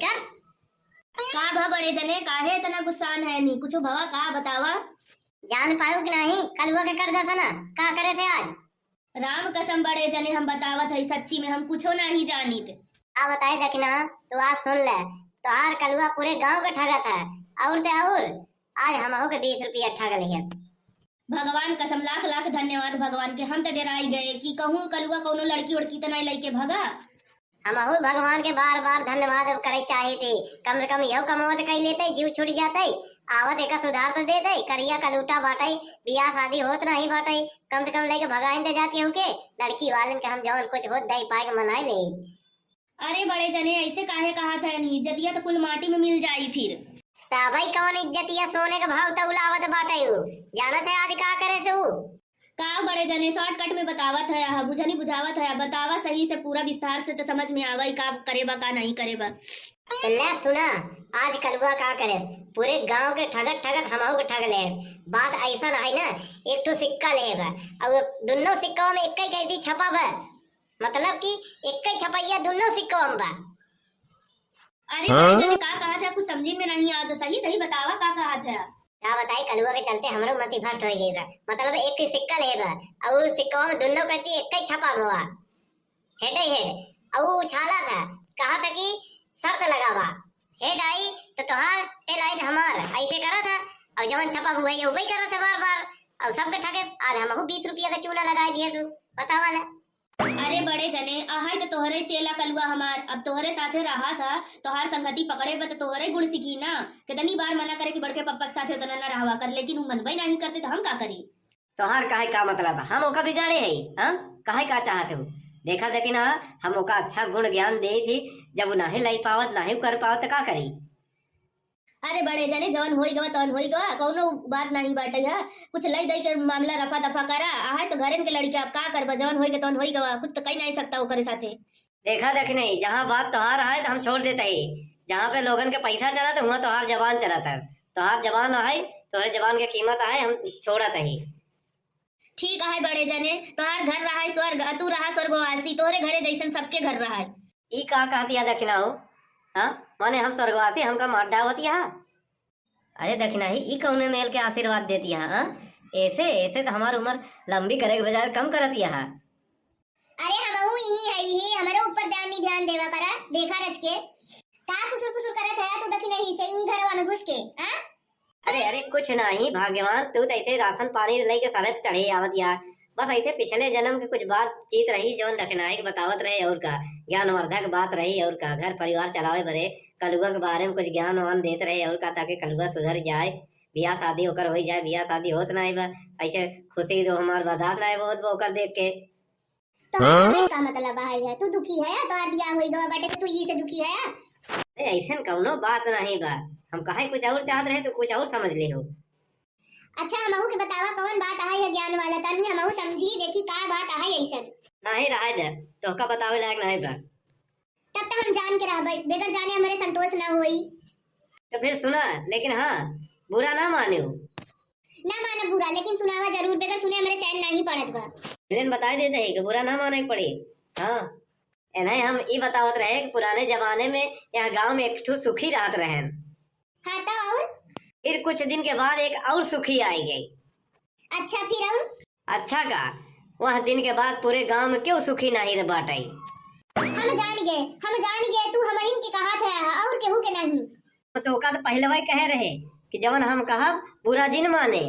कर। का भा बड़े जने काहे इतना गुस्सान है नी कुछ भवा का बतावा। जान पाऊ कि नहीं कलुआ के कर दसा ना का करे थे आज। राम कसम बड़े जने हम बतावत है सच्ची में हम कुछो नहीं जानित। आ बताए दखना तो आज सुन ले तो आर कलुआ पूरे गांव के ठगा था और ते और आज हमहू के 20 रुपया ठग लिया। भगवान कसम लाख लाख धन्यवाद भगवान के हम तो डराई गए कि कहूँ कलुआ कोनो लड़की उड़की तो नहीं लइके भगा। हमहू भगवान के बार बार धन्यवाद करे चाहे थे कम से कम यह कमावत कई लेते जीव छूट जाते आवत एक सुधार तो देते करिया कलूटा बाटे बियाह शादी होत नहीं बाटे कम से कम लेके भगा इंतजार के होके लड़की वालन के हम जवन कुछ होत दई पाए के मनाए ले। अरे बड़े जने ऐसे काहे कहा था नहीं इज्जतिया तो कुल माटी में मिल जाई फिर। साबाई कौन इज्जतिया सोने का भाव तो उलावत बाटे जानत है आज का करे से का बड़े जने शॉर्टकट में बतावत है बुझनी बुझावत है बतावा सही से पूरा विस्तार से तो समझ में आवई का करेबा का नहीं करेबा। तो ले सुना आज कलुआ का करे पूरे गांव के ठगत ठगत हमहू के ठग ले बात ऐसा है ना एक तो सिक्का लेगा अब दोनों सिक्का में एक ही कहती छपा बा मतलब कि एक ही छपैया दोनों सिक्का में बा। अरे बड़े जने का कहा था कुछ समझ में नहीं आता सही सही बतावा का कहा था। क्या बताई कलुआ के चलते हमरो मति भ्रष्ट हो गई था मतलब एक ही सिक्का लेगा और सिक्का में दोनों कहती एक ही छपा हुआ हेड ही हेड और छाला था कहा था कि शर्त लगावा हेड आई तो तोहार टेल आई हमार ऐसे करा था और जवन छपा हुआ है वही करा था बार बार और सबके ठगे आज हमहू 20 रुपया का चूना लगा दिया तू बतावा ना। अरे बड़े जने आहाय तो तोहरे चेला कलुआ हमार अब तोहरे साथे रहा था तोहार संगति पकड़े बत तोहरे गुण सीखी ना कितनी बार मना करे कि बड़के पप्पा के साथे उतना ना रहवा कर लेकिन वो मनबई नहीं करते तो हम का करी। तोहार काहे का मतलब हम ओका बिगाड़े है हां काहे का चाहते हो देखा देखी ना हम ओका अच्छा गुण ज्ञान दे थी जब नहीं लाई पावत नहीं कर पावत का करी। अरे बड़े जने जवन होई गवा तवन होई गवा कोनो बात नहीं बाटे है कुछ लई दई के मामला रफा दफा करा आहाय तो घरन के लड़के आप का करबा जवन होई गवा तवन होई गवा कुछ तो कही नहीं सकता ओकरे साथे। देखा देख नहीं जहाँ बात तोहार है तो हम छोड़ देते ही जहाँ पे लोगन के पैसा चला तो वहाँ तोहार जबान चला था तोहार जबान है तोहरे जबान के कीमत है हम छोड़त ही। ठीक है बड़े जने तोहार घर रहा है स्वर्ग तू रहा स्वर्गवासी तोहरे घरे जैसन सबके घर रहा है। ई का कहतिया दक्षिणा हो हाँ माने हम स्वर्गवासी हमका मार होती है अरे दक्षिणा ही ई कौने मेल के आशीर्वाद देती है हाँ ऐसे ऐसे तो हमारी उम्र लंबी करे के बजाय कम करती है। अरे हमहू यही है ही हमारे ऊपर ध्यान देवा करा देखा रच के का फुसुर फुसुर करत है तू देखी नहीं सही घरवा में घुस के हां। अरे अरे कुछ नहीं भाग्यवान तू तो ऐसे राशन पानी लेके सारे पे चढ़े आवत यार बस ऐसे पिछले जन्म के कुछ बातचीत रही जो दक्षिणाई के बतावत रहे और का ज्ञानवर्धक बात रही और का घर परिवार चलावे बरे कलुआ के बारे में कुछ ज्ञान वान देते रहे और का ताकि कलुआ सुधर जाए बियाह शादी होकर हो जाए बियाह शादी होत नहीं बा ऐसे खुशी तो हमार बधात नहीं बहुत होकर देख के। तो का मतलब है तू दुखी है तो बियाह होई गवा बाटे तू ई से दुखी है ऐसा कौनो बात नहीं बा हम कहे कुछ और चाहत रहे तो कुछ और समझ ले हो। अच्छा हमहू के बतावा कौन बात है ज्ञान वाला तनी हमहू समझी देखी का बात है ऐसा नहीं रहा दे चौका बतावे लायक नहीं बा तब तक हम जान के रहबै बेगर जाने हमारे संतोष ना होई। तो फिर सुना लेकिन हाँ बुरा ना माने ना माने बुरा लेकिन सुनावा जरूर बेगर सुने हमारे चैन नहीं पड़त बा लेकिन बता देते हैं कि बुरा ना माने पड़ी हाँ नहीं हम ये बतावत रहे कि पुराने जमाने में यहाँ गांव में एक ठू सुखी रात रहे हाँ तो और फिर कुछ दिन के बाद एक और सुखी आई गई। अच्छा फिर और अच्छा का वह दिन के बाद पूरे गांव में क्यों सुखी नहीं रह बाटाई। हम जान गए तू हमहिन के कहा था और केहू के नहीं तो का तो पहले वही कहे रहे कि जवन हम कहा बुरा जिन माने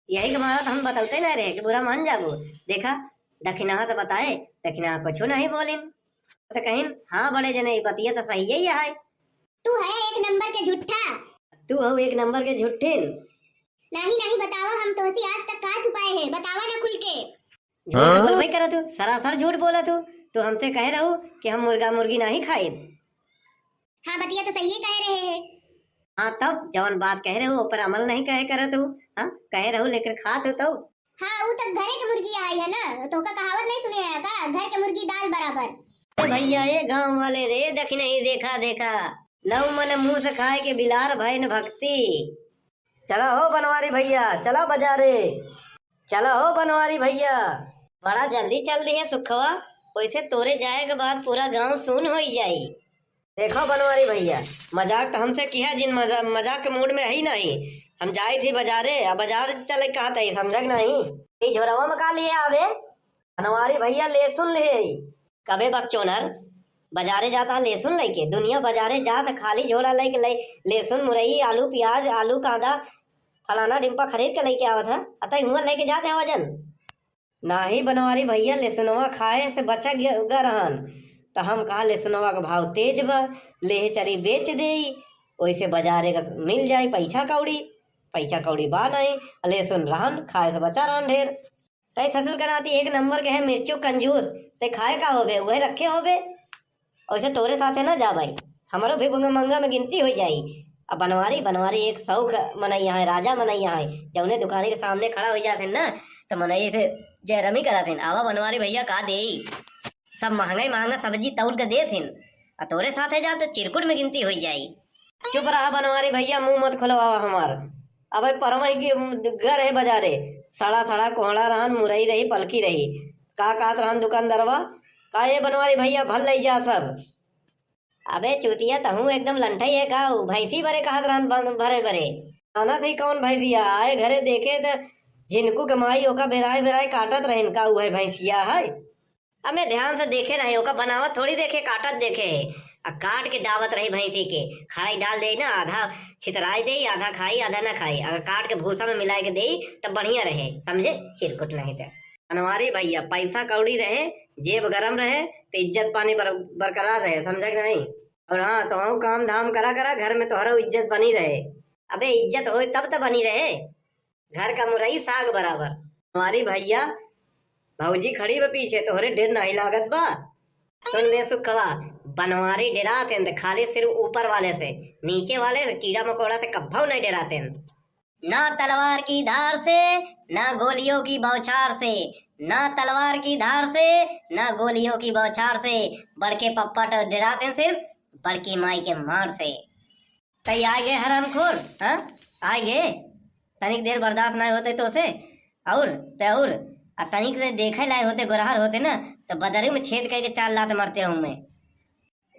यही के मारा तो हम बताते नहीं रहे कि बुरा मान जाबो देखा दक्षिणा तो बताए दक्षिणा कुछ नहीं बोले तो कहीं हाँ बड़े जने बतिया तो सही ही है तू है एक नंबर के झूठा तू हो एक नंबर के झूठे नहीं बतावा हम तो आज तक का छुपाए हैं बतावा ना खुल के झूठ बोल करा तू सरासर झूठ बोला तू हमसे कह रहा कि हम मुर्गा मुर्गी नहीं खाए। हाँ बतिया तो सही कह रहे हैं हाँ तब जवन बात कह रहे हो ऊपर अमल नहीं कहे कर तू हाँ कह रहे हो लेकिन खात हो तो हाँ वो तक घरे के मुर्गी आई है ना तो का कहावत नहीं सुने है का घर के मुर्गी दाल बराबर। भैया ये गांव वाले रे देख नहीं देखा नौ मन मुंह से खाए के बिलार भय भक्ति। चला हो बनवारी भैया चला बाजारे चला हो बनवारी भैया बड़ा जल्दी चल रही है सुखवा वैसे तोरे जाए के बाद पूरा गांव सुन हो जाई देखो बनवारी भैया, मजाक तो हमसे किया जिन मजाक के मूड में ही नहीं। हम जाए थी बाजारे, अब बाजार से चले कहा था समझक नहीं। ये झोरवा में का लिए आवे बनवारी भैया लेसुन ले कबे बकचोनर बाजारे जाता लेसुन लेके। दुनिया बाजारे जात खाली झोला लेके लेसुन मुरई आलू प्याज आलू कांदा फलाना डिम्पा खरीद के लेके आवत है। अतः हुआ लेके जाते हैं वजन नाही। बनवारी भैया लेसुनवा खाए से बचा गया रहन, तो हम कहा लेसुनवा का भाव तेज बा, ले चली बेच दे, वैसे बाजारे का मिल जाए पैसा कौड़ी बा नहीं। लेसुन रहन खाए से बचा रहन ढेर। तय ससुर का नाती एक नंबर के है मिर्चू कंजूस, ते खाए का होबे वह रखे होबे। वैसे तोरे साथे ना जा भाई, हमारो भी मंगा में गिनती हो जाई। अब बनवारी एक शौक मनैया है, राजा मनैया है। जौने दुकानी के सामने खड़ा हो जाते ना तो मनैया से जयरमी करा थे, आवा बनवारी भैया का दे सब महंगा सब्जी तौल के दे थे। तोरे साथे जा तो चिरकुट में गिनती हो जाई। चुप रहा बनवारी भैया, मुंह मत खोलवा हमार। अब परमई की घर है बाजारे, सड़ा कोहड़ा रहन मुरई रही पलकी रही का कहत रहन दुकानदारवा का ये बनवारी भैया भल ले जा सब। अबे चूतिया तहू एकदम लंठई है का भैंसी बरे कहत रहन भरे आना थी कौन भैंसिया आए घरे देखे तो झिनकू कमाई ओका बेराए काटत रहन का वह भैंसिया है। अब मैं ध्यान से देखे रहे ओका बनावत थोड़ी देखे काटत देखे। अब काट के डावत रही भैंसी के खड़ाई डाल दे ना, आधा छितराई दे आधा खाई आधा ना खाई। अगर काट के भूसा में मिला के दे तब बढ़िया रहे, समझे चिरकुट नहीं थे। बनवारी भैया पैसा कौड़ी रहे जेब गरम रहे तो इज्जत पानी बरकरार रहे, समझे नहीं। और हाँ तो काम धाम करा घर में तोहरा इज्जत बनी रहे। अबे इज्जत हो तब तो बनी रहे, घर का मुरई साग बराबर। हमारी भैया भौजी खड़ी बा पीछे तोहरे ढेर नहीं लागत बा। सुन रे सुखवा, बनवारी डराते हैं खाली सिर्फ ऊपर वाले से, नीचे वाले से कीड़ा मकोड़ा से कब्बो नहीं डराते हैं। ना तलवार की धार से ना गोलियों की बौछार से, ना तलवार की धार से ना गोलियों की बौछार से, बड़के पप्पा तो डराते हैं सिर्फ बड़की माई के मार से। तई आ गए हरामखोर, हाँ आ गए। तनिक देर बर्दाश्त नहीं होते तो से और तनिक से देखे लाए होते गोरहर होते ना तो बदरी में छेद करके चाल लात मरते हूँ मैं।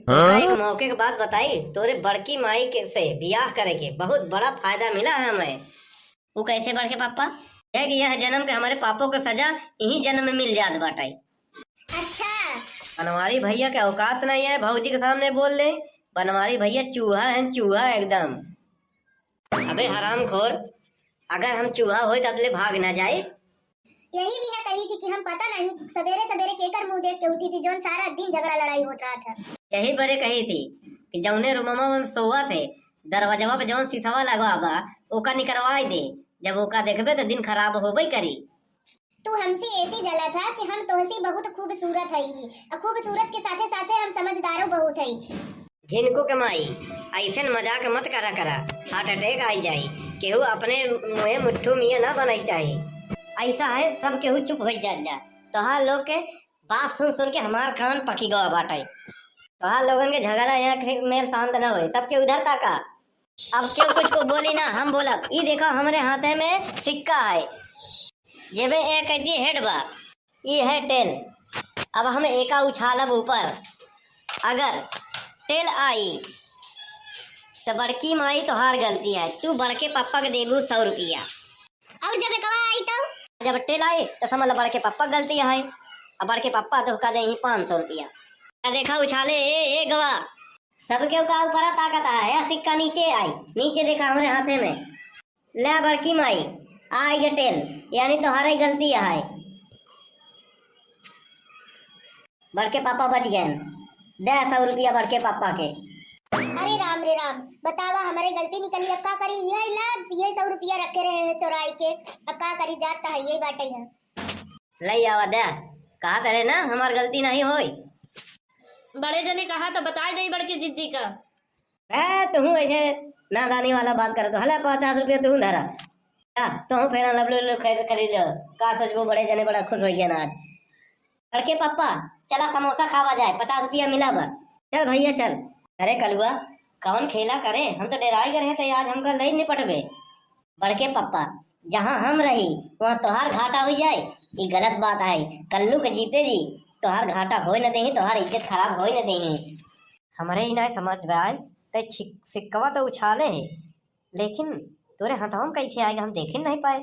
एक मौके के बाद बताई तोरे बड़की माई के से बियाह करे के बहुत बड़ा फायदा मिला है हमें। वो कैसे बड़के पापा? है कि यह जन्म के हमारे पापों का सजा यही जन्म में मिल जात बाटाई। अच्छा बनवारी भैया के औकात नहीं है भौजी के सामने बोल ले। बनवारी भैया चूहा है, चूहा एकदम। अबे हरामखोर, अगर हम चूहा हो तो अगले भाग ना जाए। यही भी है कही थी कि हम पता नहीं सवेरे सवेरे केकर मुंह देख के उठी थी जोन सारा दिन झगड़ा लड़ाई होत रहा था। यही बरे कही थी कि जौने रूममा में सोवा थे दरवाजा पे जौन शीशवा लगा बा ओका निकलवाई दे, जब ओका देखबे तो दिन खराब होबे करी। तू हमसे ऐसी जला था कि हम तोहसी बहुत खूबसूरत है और खूबसूरत के साथे साथे हम समझदारो बहुत है। जिनको कमाई ऐसे मजाक मत करा हार्ट अटैक आई जाई। केहू अपने मुँहे मुट्ठू मियाँ ना बनाई चाहिए। ऐसा है सब केहू चुप हो जा। तोहार लोग के बात सुन के हमार कान पकी गवा बाटाई। तोहार लोगन के झगड़ा यहाँ में शांत न हो, सबके उधर ताका। अब क्यों कुछ को बोली ना हम बोलब। ये देखो हमारे हाथे में सिक्का है, जेबे एक हेड बा, ये है टेल। अब हम एका उछालब ऊपर, अगर टेल आई तो बड़की माई तोहार गलती है, तू बड़के पापा के देबू 100 रुपया। और जब कवा आई तो जब टेल आए तो समझ लो बड़के पापा गलती है, अब बड़के पापा तो का दे 500 रुपया। देखा उछाले ए गवा सबके का ऊपर ताकत है, सिक्का नीचे आई, नीचे देखा हमारे हाथे में। ले बड़की माई आई गे टेल, यानी तुम्हारी गलती है। बड़के पापा बच गए, दे 100 रुपया बड़के पापा के। अरे राम रे राम, बतावा हमारे गलती निकली, अब का करी? ये 100 रुपया रखे रहे चोराई के, अब का करी? जाता है यही बाटे है। ले आवा दे, कहा तेरे ना हमार गलती नहीं होई। बड़े जने कहा तो बता दे बड़के जिज्जी का। तुम ऐसे नादानी वाला बात कर तो हला 50 रुपया तू धरा तुम फेरा लबलो खरीद लो। का सोचबो बड़े जने बड़ा खुश हो गया ना आज। बड़के पापा चला समोसा खावा जाए, 50 रुपया मिला बा। चल भैया चल। अरे कलुआ कौन खेला करे, हम तो डराई रहे थे आज हमका लई नहीं पटबे। बड़के पापा जहाँ हम रही वहाँ तोहार घाटा हो जाए, ये गलत बात है। कल्लू के जीते जी तोहार घाटा हो न दही, तोहार इज्जत खराब हो न दही। हमारे ही नहीं समझ में आए ते सिक्कवा तो उछाले है, लेकिन तोरे हाथों में कैसे आएगा हम देख ही नहीं पाए।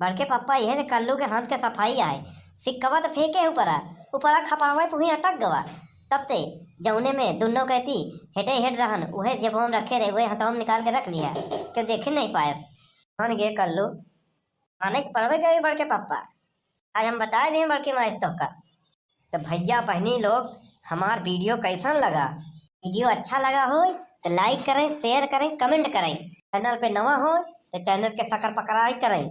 बड़के पापा यह तो कल्लू के हाथ के सफाई आए, सिक्कवा तो फेंके ऊपरा खपावे पुही अटक गवा। तब ते जौने में दोनों कहती हेडे हेड रहन उहे जेबों में रखे रहे वही हाथों में निकाल के रख लिया के देख ही नहीं पाए। मान गए कल्लू आने के पड़वे गए बड़के पापा, आज हम बचाए दिए बड़के माइस तो का। तो भैया बहनी लोग हमार वीडियो कैसन लगा, वीडियो अच्छा लगा हो तो लाइक करें, शेयर करें, कमेंट करें। चैनल पे नवा हो तो चैनल के शक्कर पकड़ाई करें।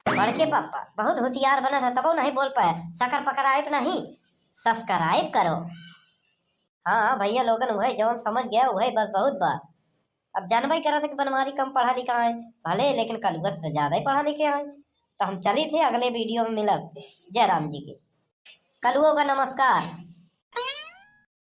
बड़के पापा बहुत होशियार बना था तब नहीं बोल पाया, शक्कर पकड़ाइप नहीं सब्सक्राइब करो। हाँ भैया लोगन वही जौन समझ गया वही बस बहुत बा। अब जानवा ही करा था कि बनवारी कम पढ़ा लिखा है भले, लेकिन कलुआ से ज्यादा ही पढ़ा लिखे हैं। तो हम चली थे अगले वीडियो में मिलब। जय राम जी की। कलुओं का नमस्कार।